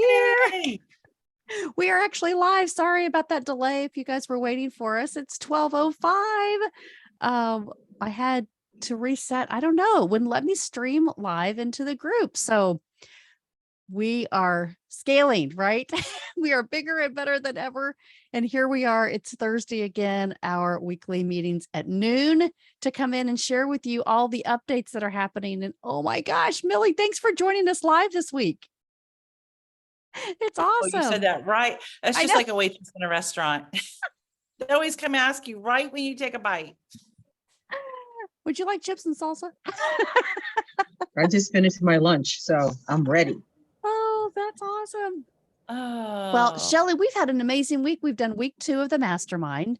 here. Yay! We are actually live. Sorry about that delay. If you guys were waiting for us, it's 12:05. I had to reset. I don't know, wouldn't let me stream live into the group. So we are scaling, right? We are bigger and better than ever. And here we are. It's Thursday again, our weekly meetings at noon to come in and share with you all the updates that are happening. And oh my gosh, Millie, thanks for joining us live this week. It's Oh, you said awesome. that right. That's I just know. like a waitress in a restaurant. They always come ask you right when you take a bite. Would you like chips and salsa? I just finished my lunch, so I'm ready. Oh, that's awesome. Oh. Well, Shelley, we've had an amazing week. We've done week 2 of the mastermind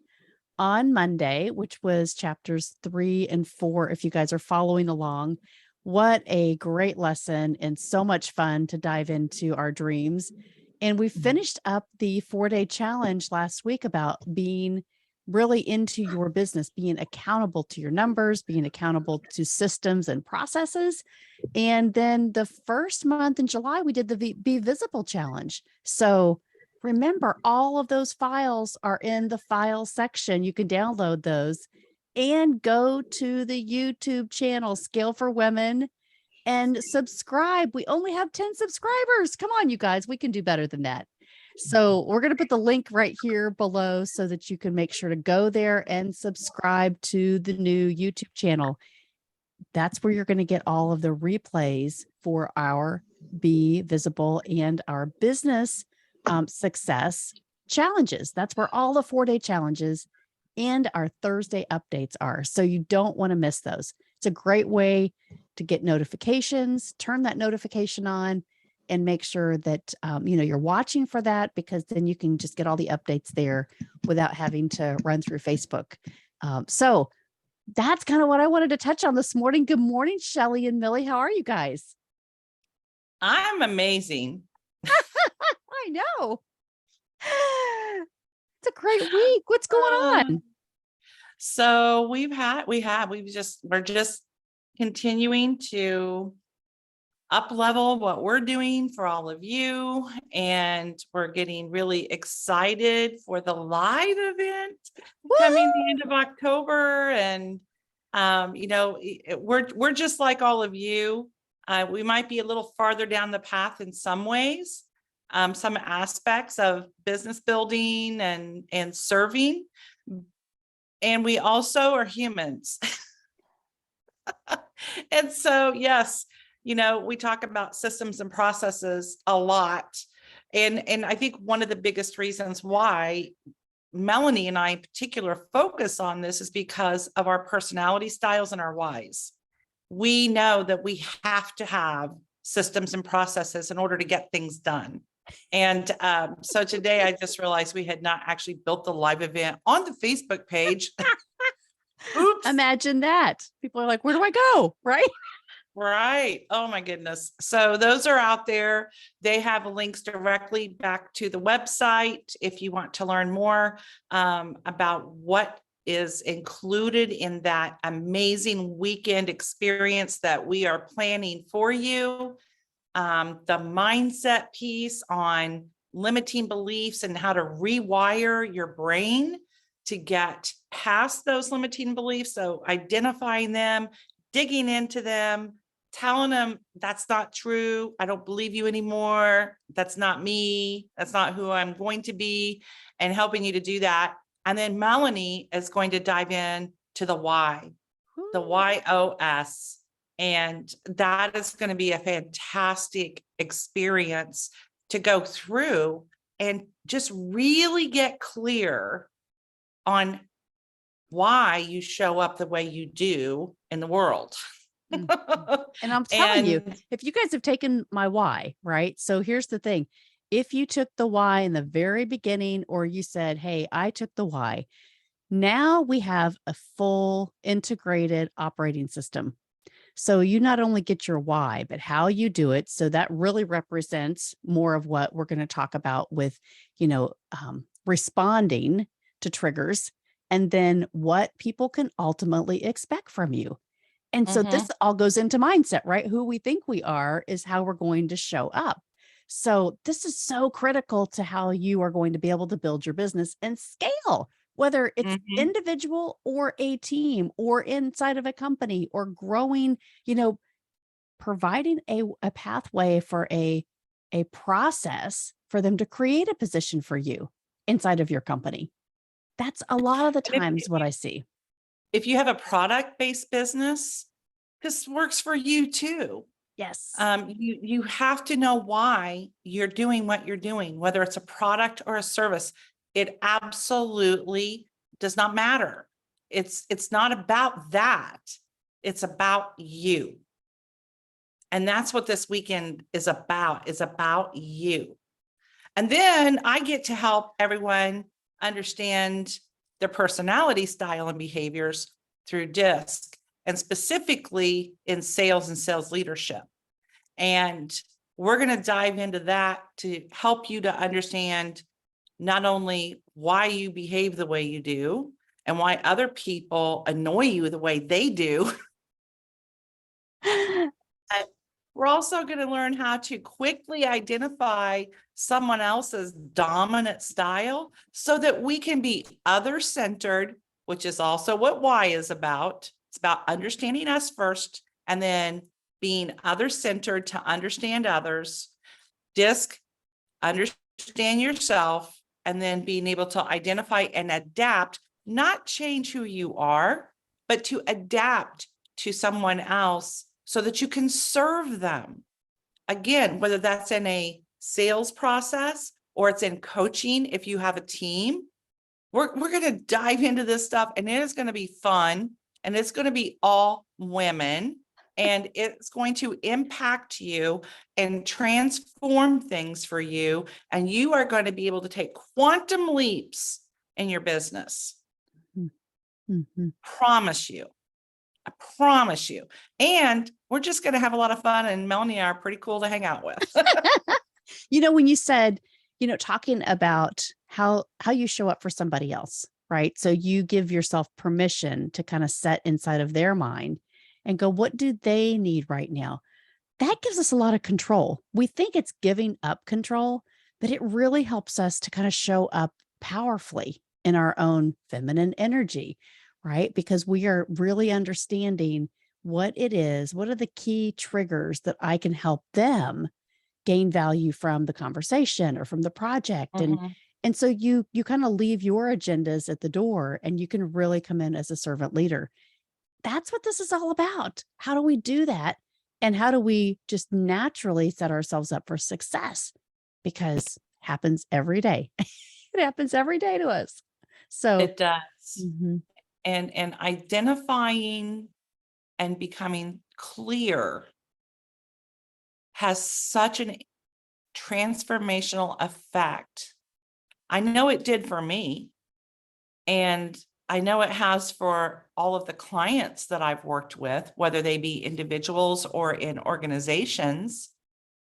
on Monday, which was chapters 3 and 4. If you guys are following along, what a great lesson and so much fun to dive into our dreams. And we finished up the 4-day challenge last week about being really into your business, being accountable to your numbers, being accountable to systems and processes. And then the first month in July, we did the Be Visible challenge. So remember, all of those files are in the file section. You can download those and go to the YouTube channel, Scale for Women, and subscribe. We only have 10 subscribers. Come on, you guys, we can do better than that. So we're going to put the link right here below so that you can make sure to go there and subscribe to the new YouTube channel. That's where you're going to get all of the replays for our Be Visible and our business success challenges. That's where all the 4-day challenges and our Thursday updates are. So you don't want to miss those. It's a great way to get notifications, turn that notification on, and make sure that you're watching for that, because then you can just get all the updates there without having to run through Facebook. So that's kind of what I wanted to touch on this morning. Good morning, Shelley and Millie. How are you guys? I'm amazing. I know. It's a great week. What's going on? So we're just continuing to up level what we're doing for all of you. And we're getting really excited for the live event coming the end of October. And, we're just like all of you. We might be a little farther down the path in some ways, some aspects of business building and serving. And we also are humans. And so, yes, we talk about systems and processes a lot. And I think one of the biggest reasons why Melanie and I in particular focus on this is because of our personality styles and our whys. We know that we have to have systems and processes in order to get things done. And so today I just realized we had not actually built the live event on the Facebook page. Oops. Imagine that. People are like, where do I go? Right? Right. Oh my goodness. So those are out there. They have links directly back to the website if you want to learn more about what is included in that amazing weekend experience that we are planning for you. The mindset piece on limiting beliefs and how to rewire your brain to get past those limiting beliefs. So identifying them, digging into them, telling them that's not true. I don't believe you anymore. That's not me. That's not who I'm going to be, and helping you to do that. And then Melanie is going to dive in to the why, the YOS. And that is going to be a fantastic experience to go through and just really get clear on why you show up the way you do in the world. And I'm telling you, if you guys have taken my why, right? So here's the thing. If you took the why in the very beginning, or you said, hey, I took the why, now we have a full integrated operating system. So you not only get your why, but how you do it. So that really represents more of what we're going to talk about with, responding to triggers, and then what people can ultimately expect from you. And so this all goes into mindset, right? Who we think we are is how we're going to show up. So this is so critical to how you are going to be able to build your business and scale, whether it's Mhm. individual or a team or inside of a company or growing, you know, providing a pathway for a process for them to create a position for you inside of your company. That's a lot of the And times what I see. if you have a product-based business, this works for you too. Yes. You have to know why you're doing what you're doing, whether it's a product or a service. It absolutely does not matter. It's not about that. It's about you. And that's what this weekend is about you. And then I get to help everyone understand their personality style and behaviors through DISC, and specifically in sales and sales leadership. And we're going to dive into that to help you to understand not only why you behave the way you do and why other people annoy you the way they do. We're also going to learn how to quickly identify someone else's dominant style so that we can be other-centered, which is also what Y is about. It's about understanding us first and then being other-centered to understand others. DISC, understand yourself, and then being able to identify and adapt, not change who you are, but to adapt to someone else so that you can serve them. Again, whether that's in a sales process or it's in coaching, if you have a team, we're going to dive into this stuff, and it is going to be fun, and it's going to be all women, and it's going to impact you and transform things for you. And you are going to be able to take quantum leaps in your business. Mhm. Promise you. I promise you. And we're just going to have a lot of fun. And Melanie and I are pretty cool to hang out with. You know, when you said, you know, talking about how you show up for somebody else, right? So you give yourself permission to kind of set inside of their mind and go, what do they need right now? That gives us a lot of control. We think it's giving up control, but it really helps us to kind of show up powerfully in our own feminine energy, right? Because we are really understanding what it is, what are the key triggers that I can help them gain value from the conversation or from the project. Mhm. And so you kind of leave your agendas at the door and you can really come in as a servant leader. That's what this is all about. How do we do that? And how do we just naturally set ourselves up for success? Because it happens every day. It happens every day to us. So, It does. mhm, And identifying and becoming clear has such an transformational effect. I know it did for me, and I know it has for all of the clients that I've worked with, whether they be individuals or in organizations.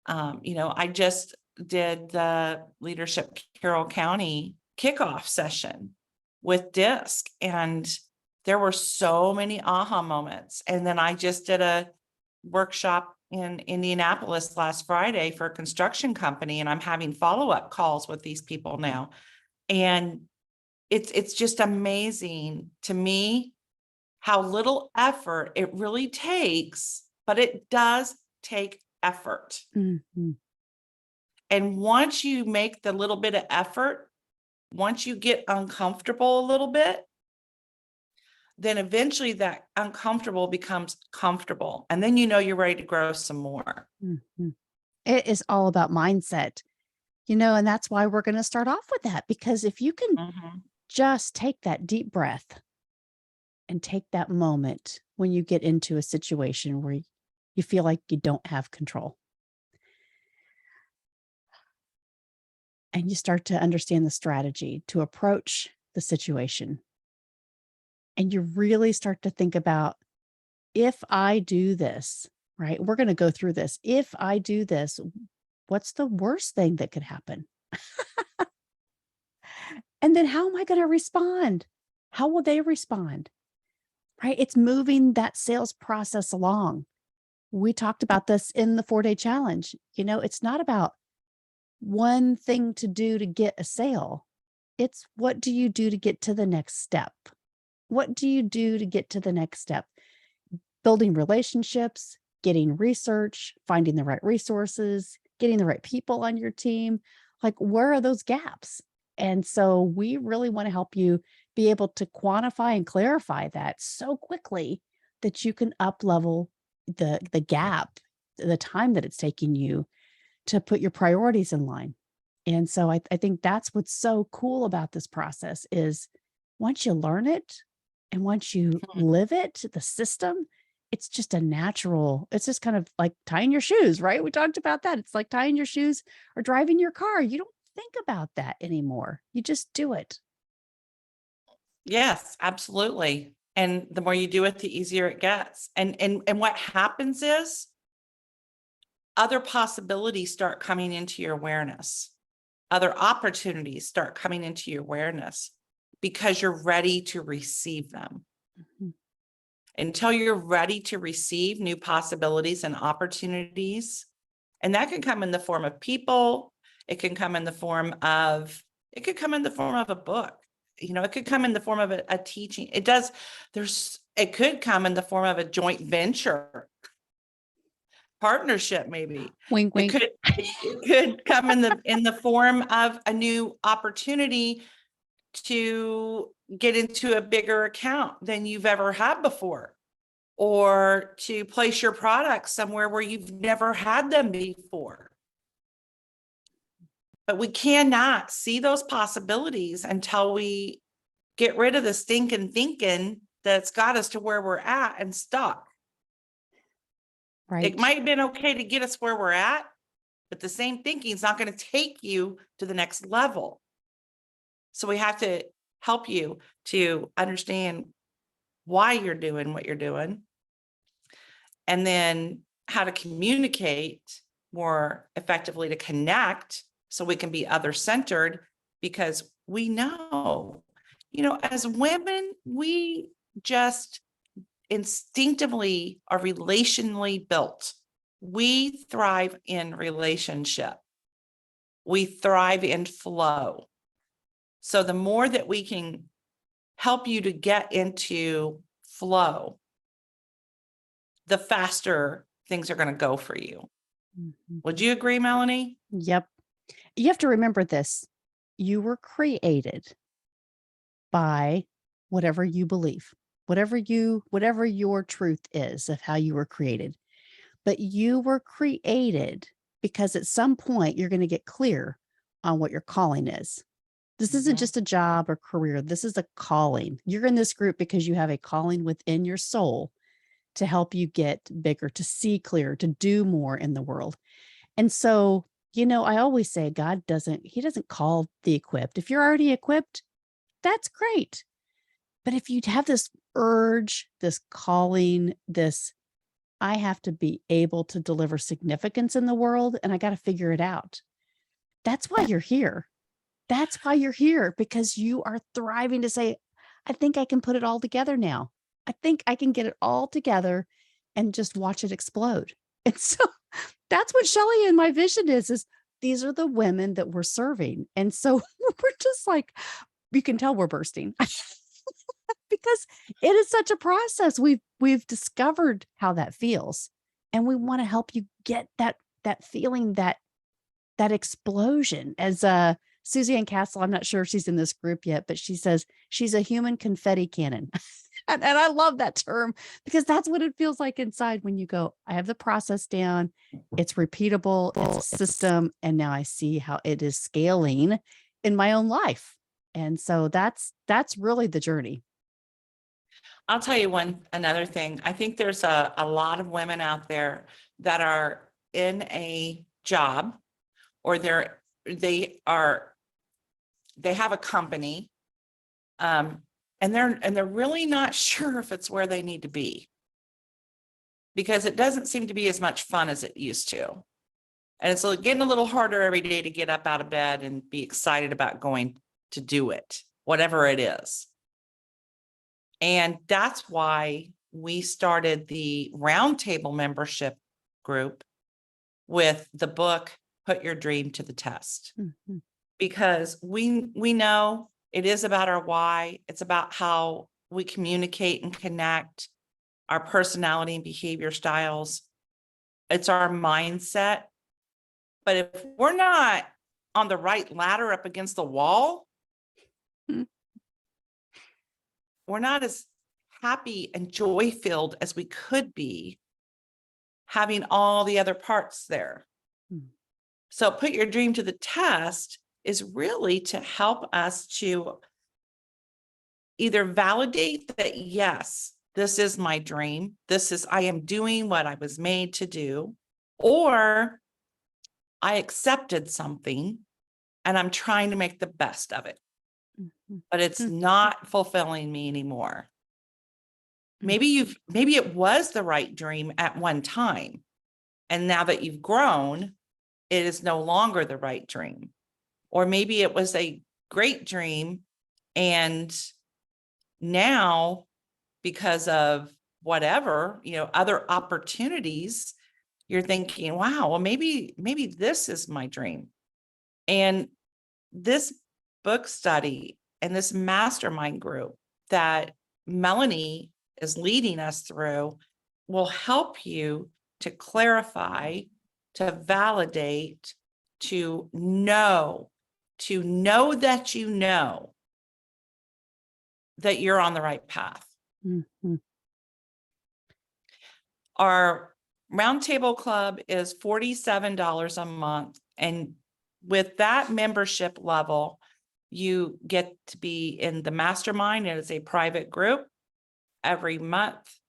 I just did the Leadership Carroll County kickoff session with DISC, and there were so many aha moments. And then I just did a workshop in Indianapolis last Friday for a construction company, and I'm having follow-up calls with these people now. And it's just amazing to me how little effort it really takes, but it does take effort. mhm. And once you make the little bit of effort, once you get uncomfortable a little bit, then eventually that uncomfortable becomes comfortable. And then you know you're ready to grow some more. Mhm. It is all about mindset, you know, and that's why we're going to start off with that. Because if you can Mhm. just take that deep breath and take that moment when you get into a situation where you feel like you don't have control and you start to understand the strategy to approach the situation, and you really start to think about, if I do this, right? We're going to go through this. If I do this, what's the worst thing that could happen? And then how am I going to respond? How will they respond? Right? It's moving that sales process along. We talked about this in the 4-day challenge. You know, it's not about one thing to do to get a sale. It's what do you do to get to the next step? What do you do to get to the next step? Building relationships, getting research, finding the right resources, getting the right people on your team. Like, where are those gaps? And so we really want to help you be able to quantify and clarify that so quickly that you can up level the gap, the time that it's taking you to put your priorities in line. And so I think that's what's so cool about this process is once you learn it and once you live it, the system, it's just a natural, it's just kind of like tying your shoes, right? We talked about that. It's like tying your shoes or driving your car. You don't think about that anymore. You just do it. Yes, absolutely. And the more you do it, the easier it gets. And what happens is other possibilities start coming into your awareness. Other opportunities start coming into your awareness because you're ready to receive them. Mhm. Until you're ready to receive new possibilities and opportunities, and that can come in the form of people, it can come in the form of, it could come in the form of a book, it could come in the form of a teaching. It could come in the form of a joint venture, partnership, maybe. Wink, wink. It could come in the form of a new opportunity to get into a bigger account than you've ever had before, or to place your products somewhere where you've never had them before. But we cannot see those possibilities until we get rid of the stinking thinking that's got us to where we're at and stuck. Right. It might have been okay to get us where we're at, but the same thinking is not going to take you to the next level. So we have to help you to understand why you're doing what you're doing, and then how to communicate more effectively to connect so we can be other centered, because we know, as women, we just instinctively are relationally built. We thrive in relationship. We thrive in flow. So the more that we can help you to get into flow, the faster things are going to go for you. Mhm. Would you agree, Melanie? Yep. You have to remember this. You were created by whatever you believe, whatever your truth is of how you were created. But you were created because at some point you're going to get clear on what your calling is. This isn't Mhm. just a job or career. This is a calling. You're in this group because you have a calling within your soul to help you get bigger, to see clearer, to do more in the world. And so, I always say he doesn't call the equipped. If you're already equipped, that's great. But if you have this urge, this calling, I have to be able to deliver significance in the world and I got to figure it out. That's why you're here. That's why you're here, because you are thriving to say, I think I can put it all together now. I think I can get it all together and just watch it explode. And so that's what Shelley and my vision is these are the women that we're serving. And so we're just like, you can tell we're bursting because it is such a process. We've discovered how that feels. And we want to help you get that feeling, that explosion. As Susie Ann Castle, I'm not sure if she's in this group yet, but she says she's a human confetti cannon. And I love that term because that's what it feels like inside when you go, I have the process down, it's repeatable, it's a system, and now I see how it is scaling in my own life. And so that's really the journey. I'll tell you another thing. I think there's a lot of women out there that are in a job, or they have a company, and they're really not sure if it's where they need to be, because it doesn't seem to be as much fun as it used to. And it's getting a little harder every day to get up out of bed and be excited about going to do it, whatever it is. And that's why we started the Roundtable membership group with the book, put your dream to the test, Mhm. because we know it is about our why. It's about how we communicate and connect, our personality and behavior styles. It's our mindset. But if we're not on the right ladder up against the wall, Mm. we're not as happy and joy filled as we could be having all the other parts there. Mm. So put your dream to the test is really to help us to either validate that, yes, this is my dream. I am doing what I was made to do, or I accepted something and I'm trying to make the best of it, Mhm. but it's Mm. not fulfilling me anymore. Mm. Maybe it was the right dream at one time. And now that you've grown, it is no longer the right dream. Or maybe it was a great dream, and now, because of whatever, other opportunities, you're thinking, wow, well, maybe this is my dream. And this book study and this mastermind group that Melanie is leading us through will help you to clarify, to validate, to know that that you're on the right path. Mhm. Our Roundtable Club is $47 a month. And with that membership level, you get to be in the mastermind. It is a private group every month.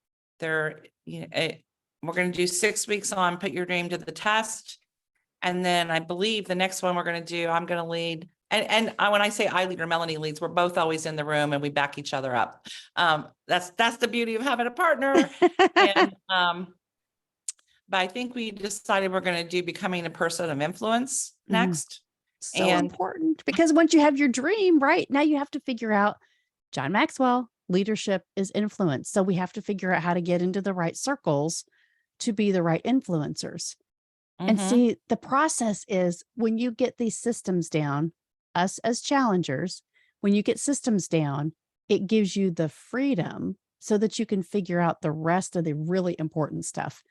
We're going to do 6 weeks on Put Your Dream to the Test. And then I believe the next one we're going to do, I'm going to lead. And when I say I lead or Melanie leads, we're both always in the room and we back each other up. That's the beauty of having a partner. And but I think we decided we're going to do becoming a person of influence next. So And important, because once you have your dream, right now you have to figure out, John Maxwell, leadership is influence. So we have to figure out how to get into the right circles to be the right influencers. And Mhm. see, the process is when you get these systems down, us as challengers, when you get systems down, it gives you the freedom so that you can figure out the rest of the really important stuff.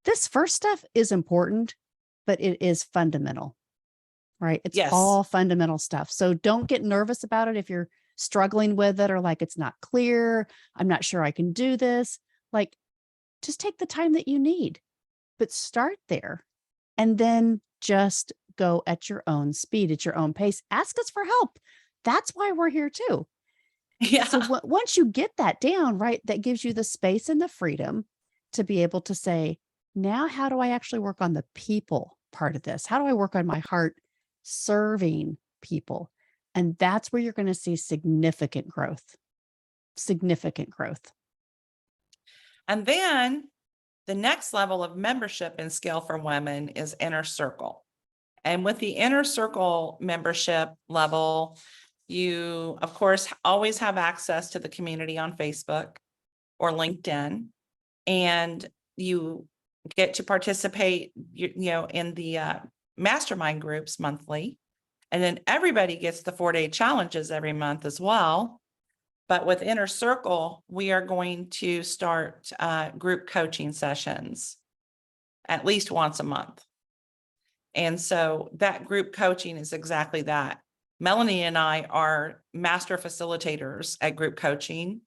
This first stuff is important, but it is fundamental, right? It's Yes. all fundamental stuff. So don't get nervous about it if you're struggling with it or like it's not clear. I'm not sure I can do this. Like, just take the time that you need, but start there and then just go at your own speed, at your own pace. Ask us for help. That's why we're here too. Yeah. So once you get that down, right, that gives you the space and the freedom to be able to say, now, how do I actually work on the people part of this? How do I work on my heart serving people? And that's where you're going to see significant growth, significant growth. And then the next level of membership and scale for women is Inner Circle. And with the Inner Circle membership level, you, of course, always have access to the community on Facebook or LinkedIn, and you get to participate, in the mastermind groups monthly. And then everybody gets the 4-day challenges every month as well. But with Inner Circle, we are going to start group coaching sessions at least once a month. And so that group coaching is exactly that. Melanie and I are master facilitators at group coaching,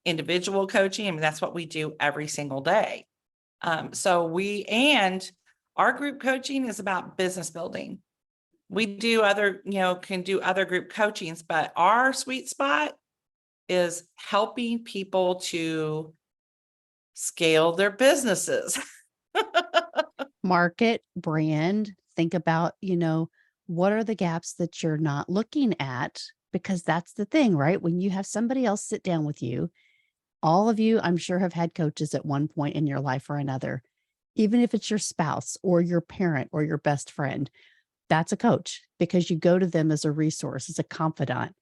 individual coaching. I mean, that's what we do every single day. And our group coaching is about business building. We do can do other group coachings, but our sweet spot is helping people to scale their businesses. Market, brand, think about, what are the gaps that you're not looking at? Because that's the thing, right? When you have somebody else sit down with you, all of you, I'm sure, have had coaches at one point in your life or another, even if it's your spouse or your parent or your best friend, that's a coach because you go to them as a resource, as a confidant.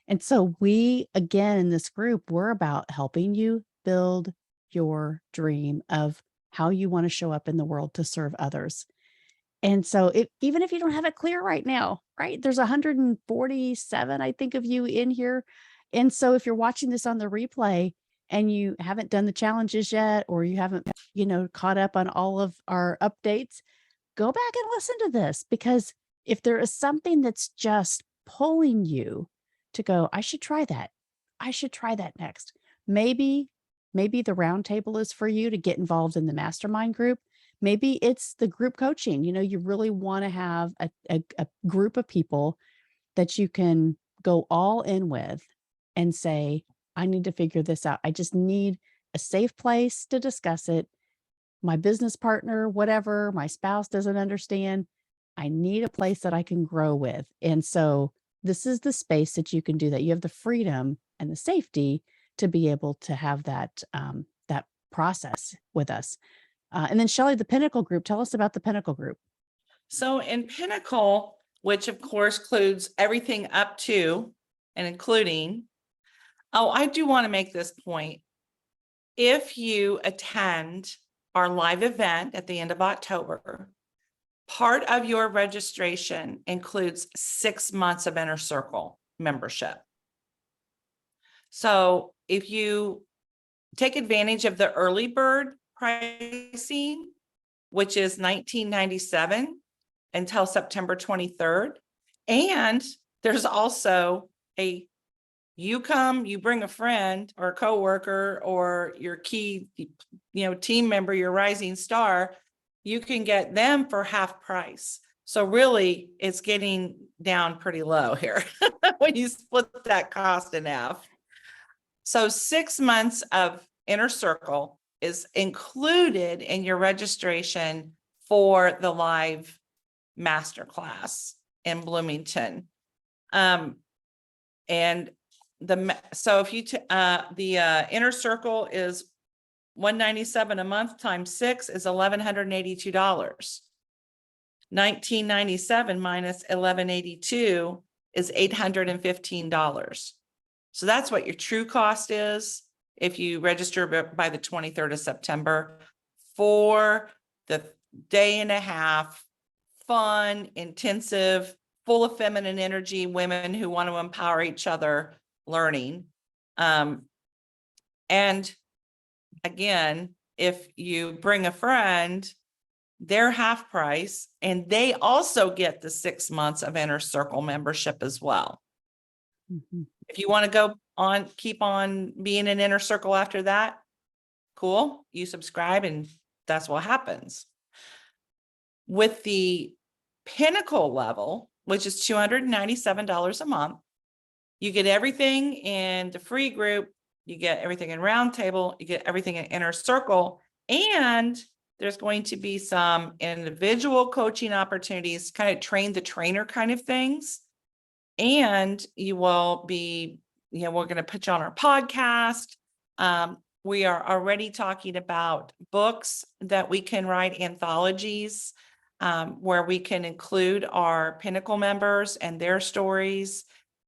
And so we, again, in this group, we're about helping you build your dream of how you want to show up in the world to serve others. And so even if you don't have it clear right now, right? There's 147, I think, of you in here. And so if you're watching this on the replay and you haven't done the challenges yet, or you haven't, caught up on all of our updates, go back and listen to this, because if there is something that's just pulling you to go, I should try that. I should try that next. Maybe the roundtable is for you to get involved in the mastermind group. Maybe it's the group coaching. You really want to have a group of people that you can go all in with and say, I need to figure this out. I just need a safe place to discuss it. My business partner, whatever, my spouse doesn't understand. I need a place that I can grow with. And so this is the space that you can do that. You have the freedom and the safety to be able to have that that process with us. And then Shelley, the Pinnacle Group, tell us about the Pinnacle Group. So in Pinnacle, which of course includes everything up to and including, I do want to make this point. If you attend our live event at the end of October, part of your registration includes 6 months of Inner Circle membership. So if you take advantage of the early bird pricing, which is $19.97 until September 23rd, and there's also you come, you bring a friend or a coworker or your key, team member, your rising star, you can get them for half price. So really it's getting down pretty low here when you split that cost in half. So 6 months of Inner Circle is included in your registration for the live masterclass in Bloomington. And so if you the Inner Circle is $197 a month times 6 is $1,182. $19.97 minus $1,182 is $815. So that's what your true cost is if you register by the 23rd of September for the day and a half, fun, intensive, full of feminine energy, women who want to empower each other learning. And again, if you bring a friend, they're half price, and they also get the 6 months of Inner Circle membership as well. Mm-hmm. If you want to go on, keep on being an Inner Circle after that, cool, you subscribe and that's what happens. With the Pinnacle level, which is $297 a month, you get everything in the free group, you get everything in Roundtable, you get everything in Inner Circle, and there's going to be some individual coaching opportunities, kind of train the trainer kind of things. And you will be, we're going to put you on our podcast. We are already talking about books that we can write, anthologies, where we can include our Pinnacle members and their stories.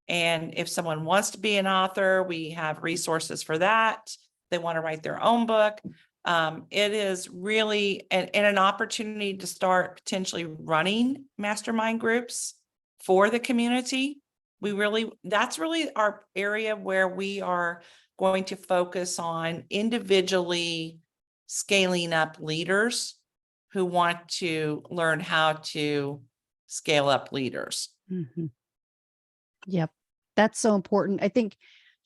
And if someone wants to be an author, we have resources for that. They want to write their own book. It is really an opportunity to start potentially running mastermind groups for the community. That's really our area where we are going to focus on individually scaling up leaders who want to learn how to scale up leaders. Mm-hmm. Yep. That's so important. I think,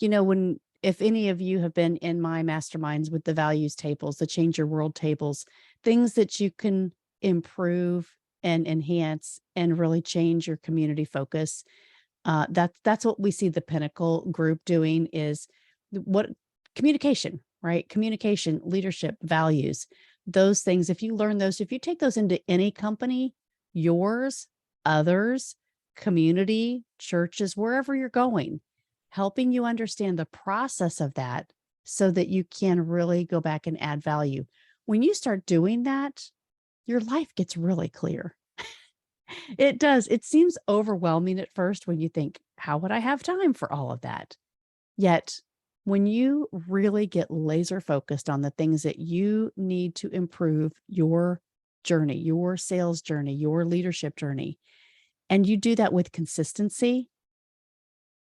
if any of you have been in my masterminds with the values tables, the Change Your World tables, things that you can improve and enhance and really change your community focus. That's what we see the Pinnacle Group doing, is what communication, right? Communication, leadership, values, those things. If you learn those, if you take those into any company, yours, others, community, churches, wherever you're going, helping you understand the process of that so that you can really go back and add value. When you start doing that, your life gets really clear. It does. It seems overwhelming at first when you think, how would I have time for all of that? Yet, when you really get laser focused on the things that you need to improve your journey, your sales journey, your leadership journey, and you do that with consistency,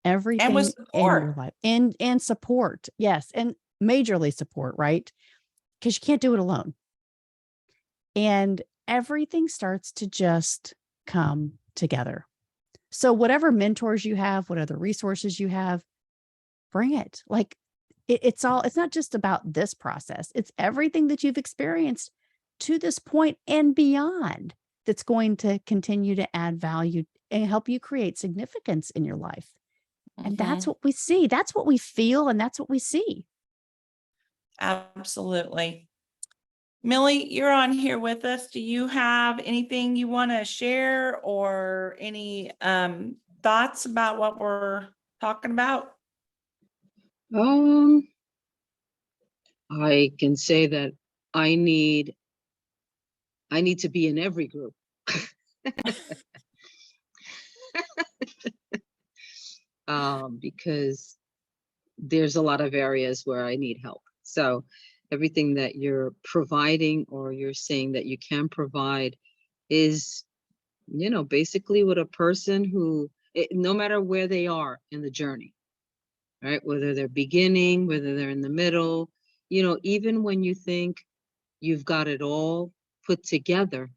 And with everything in your support. life and support. Yes, and majorly support, right? Because you can't do it alone. And everything starts to just come together. So whatever mentors you have, what other resources you have, bring it. Like it's not just about this process. It's everything that you've experienced to this point and beyond that's going to continue to add value and help you create significance in your life. And that's Mhm. what we see. That's what we feel. And that's what we see. Absolutely. Millie, you're on here with us. Do you have anything you want to share or any thoughts about what we're talking about? Um, I can say that I need to be in every group. Because there's a lot of areas where I need help. So everything that you're providing or you're saying that you can provide is, basically what a person who, no matter where they are in the journey, right? Whether they're beginning, whether they're in the middle, even when you think you've got it all put together,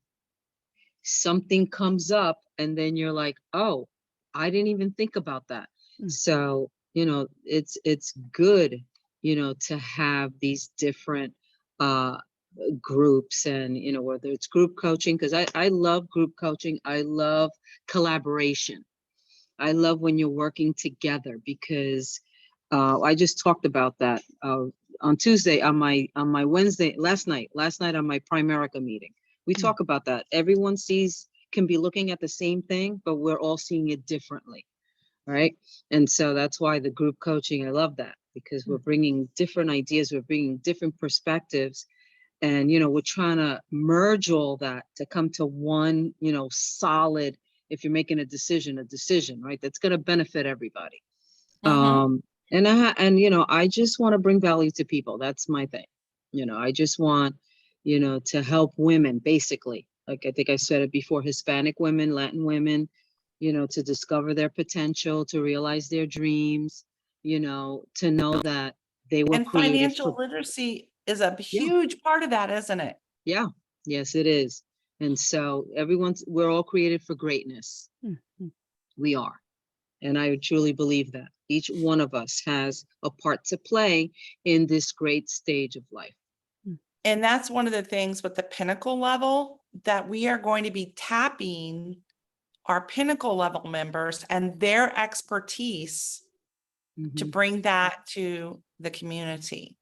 something comes up and then you're like, oh, I didn't even think about that. Mm. So, it's good, to have these different uh groups, and whether it's group coaching, because I love group coaching. I love collaboration. I love when you're working together, because I just talked about that on Tuesday, on my Wednesday, last night on my Primerica meeting. We Mm. talk about that. Everyone can be looking at the same thing, but we're all seeing it differently, right? And so that's why the group coaching, I love that, because we're Mm. bringing different ideas, we're bringing different perspectives, and we're trying to merge all that to come to one, solid. If you're making a decision, right, that's going to benefit everybody. Mhm. And I just want to bring value to people. That's my thing. I just want, to help women, basically. Like I think I said it before, Hispanic women, Latin women, to discover their potential, to realize their dreams, to know that they were And created for. financial literacy is a Yeah, huge part of that, isn't it? yeah, yes, it is. And so we're all created for greatness. Mm. Mm. We are. And I truly believe that each one of us has a part to play in this great stage of life. Mm. And that's one of the things with the pinnacle level that we are going to be tapping our pinnacle level members and their expertise to Mhm. bring that to the community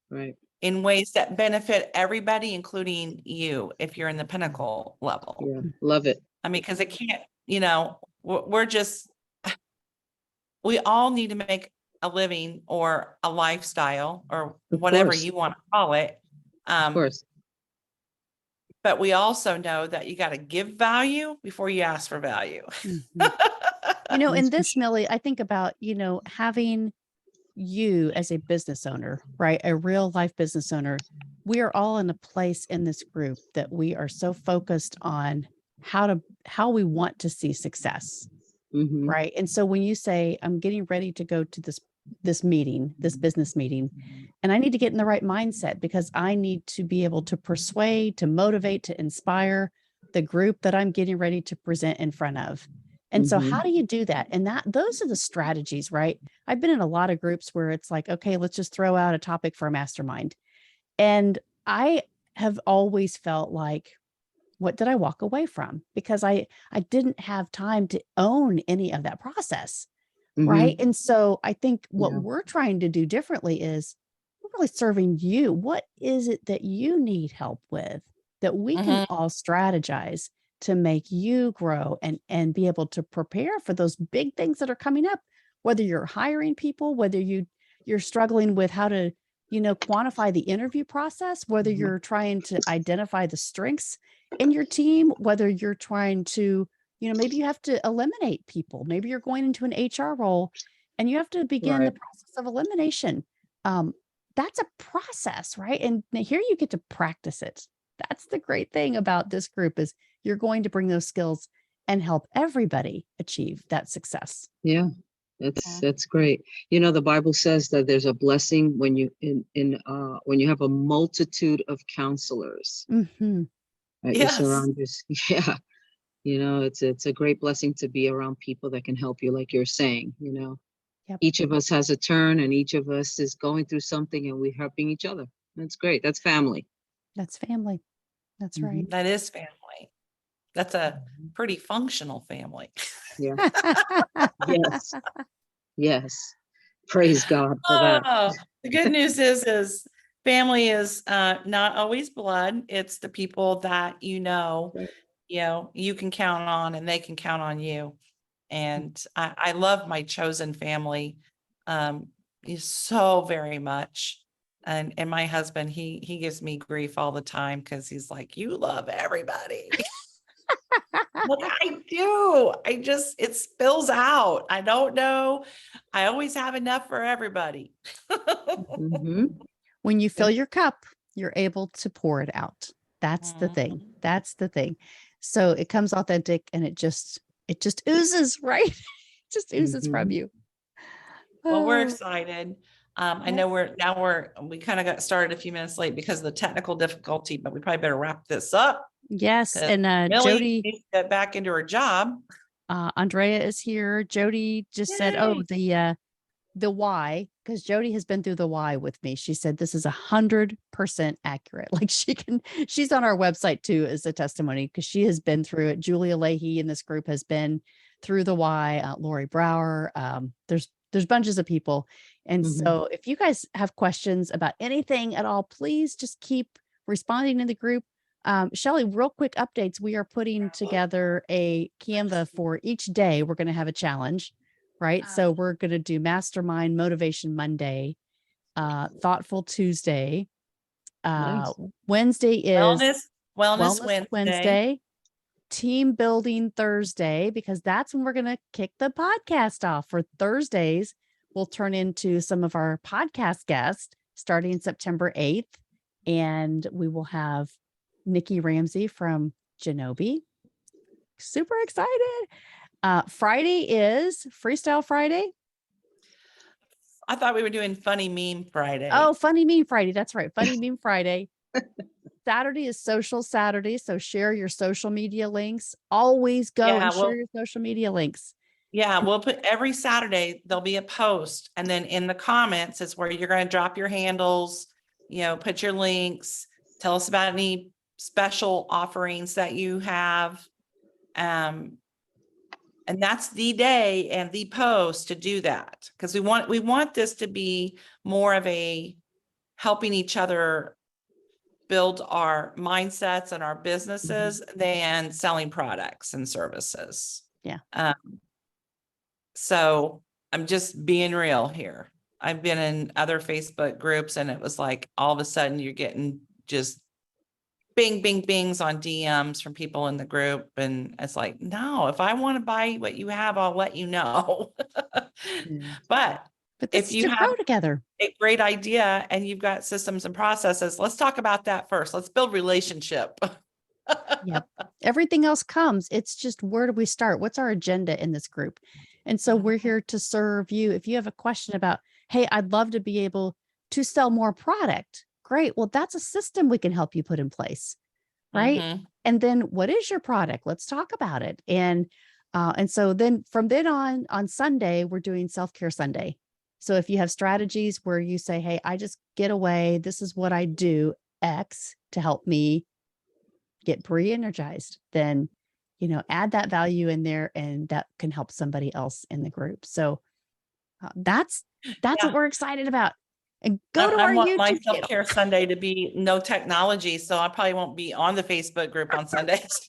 Right. in ways that benefit everybody, including you, if you're in the pinnacle level. Yeah. Love it. I mean, because it can't, we're just, we all need to make a living or a lifestyle or Of whatever course. you want to call it. Of course. But we also know that you got to give value before you ask for value. Mhm. In That's for this, sure. Millie, I think about, having you as a business owner, right? A real life business owner. We are all in a place in this group that we are so focused on how we want to see success, Mhm. right? And so when you say, I'm getting ready to go to this meeting, this business meeting, and I need to get in the right mindset because I need to be able to persuade, to motivate, to inspire the group that I'm getting ready to present in front of. And so how Mhm. do you do that? And those are the strategies, right? I've been in a lot of groups where it's like, okay, let's just throw out a topic for a mastermind. And I have always felt like, what did I walk away from? Because I didn't have time to own any of that process. Right. Mhm. And so I think what Yeah. we're trying to do differently is we're really serving you. What is it that you need help with that we can Mhm. all strategize to make you grow and be able to prepare for those big things that are coming up, whether you're hiring people, whether you're struggling with how to, quantify the interview process, whether Mhm. you're trying to identify the strengths in your team, whether you're trying to maybe you have to eliminate people. Maybe you're going into an HR role and you have to begin the Right. process of elimination. Um, that's a process, right? And here you get to practice it That's the great thing about this group is you're going to bring those skills and help everybody achieve that success. Yeah, that's great. You know, the Bible says that there's a blessing when you when you have a multitude of counselors, Hmm. right? You Yes. surround yourself. Yeah, you know, it's a great blessing to be around people that can help you, like you're saying, you know. Yep. Each of us has a turn and each of us is going through something and we're helping each other. That's great. That's family. That's family. That's right. That is family. That's a Mhm. pretty functional family. Yeah. Yes. Yes. Praise God for that. Oh, the good news is family is not always blood. It's the people that Right. you can count on and they can count on you. And I love my chosen family um so very much. And my husband, he gives me grief all the time because he's like, you love everybody. But I do. It spills out. I don't know. I always have enough for everybody. Hmm. When you fill your cup, you're able to pour it out. That's the thing. Mhm. That's the thing. So it comes authentic and it just oozes, right? It just oozes from Hmm. you. Well, we're Oh, excited. I yes. know we kind of got started a few minutes late because of the technical difficulty, but we probably better wrap this up Yes. because And Millie Jody, needs to get back into her job. Andrea is here. Jody just said, oh, Yay. the why, because Jody has been through the why with me. She said this is 100% accurate. Like she's on our website too as a testimony because she has been through it. Julia Leahy in this group has been through the why. Lori Brower. There's bunches of people, and Hmm. so if you guys have questions about anything at all, please just keep responding in the group. Shelly, real quick updates. We are putting together a Canva for each day. We're going to have a challenge, right? So we're going to do Mastermind Motivation Monday, Thoughtful Tuesday. Nice. Wednesday is Wellness Wellness Wednesday. Wednesday, Team Building Thursday, because that's when we're going to kick the podcast off. For Thursdays, we'll turn into some of our podcast guests starting September 8th. And we will have Nikki Ramsey from Genobi. Super excited. Friday is Freestyle Friday. I thought we were doing funny meme Friday. Oh, Funny Meme Friday. That's right. Funny Meme Friday. Saturday is Social Saturday. So share your social media links. Always go Yeah, and share well, your social media links. yeah, we'll put every Saturday, there'll be a post. And then in the comments is where you're going to drop your handles, put your links, tell us about any special offerings that you have. And that's the day and the post to do that. Because we want this to be more of a helping each other build our mindsets and our businesses than selling products and services. Yeah. So I'm just being real here. I've been in other Facebook groups and it was like all of a sudden you're getting just bing, bing, bings on DMs from people in the group. And it's like, no, if I want to buy what you have, I'll let you know. But But this if is you to have grow together. a great idea and you've got systems and processes, let's talk about that first. Let's build relationship. Yep. Everything else comes. It's just where do we start? What's our agenda in this group? And so we're here to serve you. If you have a question about, hey, I'd love to be able to sell more product. Great. Well, that's a system we can help you put in place. Right. Mhm. And then what is your product? Let's talk about it. And so then from then on Sunday, we're doing self-care Sunday. So if you have strategies where you say, hey, I just get away, this is what I do, X to help me get re-energized, then, add that value in there and that can help somebody else in the group. So that's what Yeah. we're excited about. And go to I our want my YouTube channel. self-care Sunday to be no technology, so I probably won't be on the Facebook group on Sundays.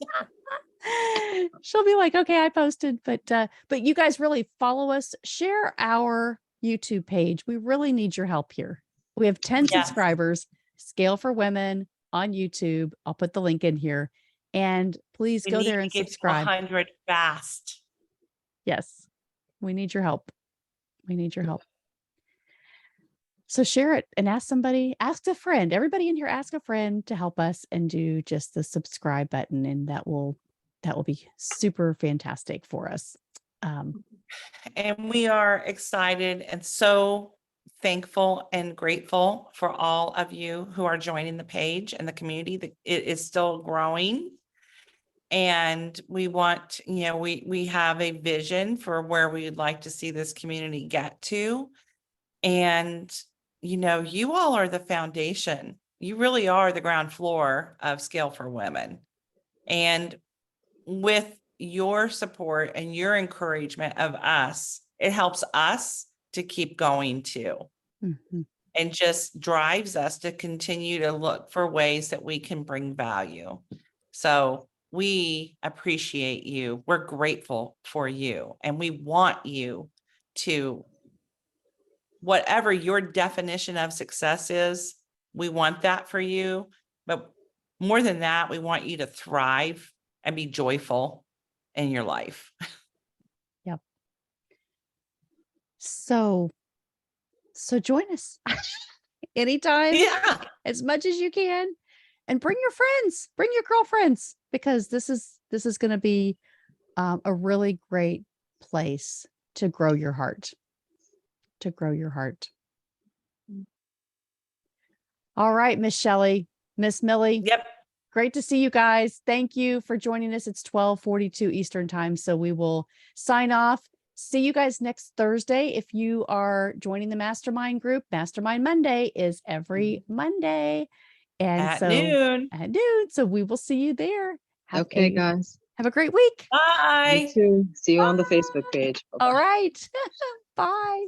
She'll be like, okay, I posted, but you guys really follow us, share our YouTube page. We really need your help here. We have 10 Yes. subscribers, Scale for Women on YouTube. I'll put the link in here. And please We go need there to and get to subscribe. 100 fast. Yes. We need your help. We need your help. So share it and ask somebody, ask a friend. Everybody in here, ask a friend to help us and do just the subscribe button, and that will be super fantastic for us. And we are excited and so thankful and grateful for all of you who are joining the page and the community. That it is still growing. And we want, we have a vision for where we would like to see this community get to. And, you all are the foundation. You really are the ground floor of Scale for Women. And with your support and your encouragement of us, it helps us to keep going too. Mhm. And just drives us to continue to look for ways that we can bring value. So we appreciate you. We're grateful for you. And we want you to, whatever your definition of success is, we want that for you. But more than that, we want you to thrive and be joyful in your life. So join us anytime, Yeah. as much as you can, and bring your friends, bring your girlfriends, because this is going to be a really great place to grow your heart. All right, Miss Shelley, Miss Millie. Yep. Great to see you guys. Thank you for joining us. It's 12:42 Eastern time. So we will sign off. See you guys next Thursday. If you are joining the mastermind group, Mastermind Monday is every Monday. And At so noon. at noon. So we will see you there. Okay, guys. Have a great week. You Bye. too. See you on the Facebook page. All Bye-bye. right. Bye.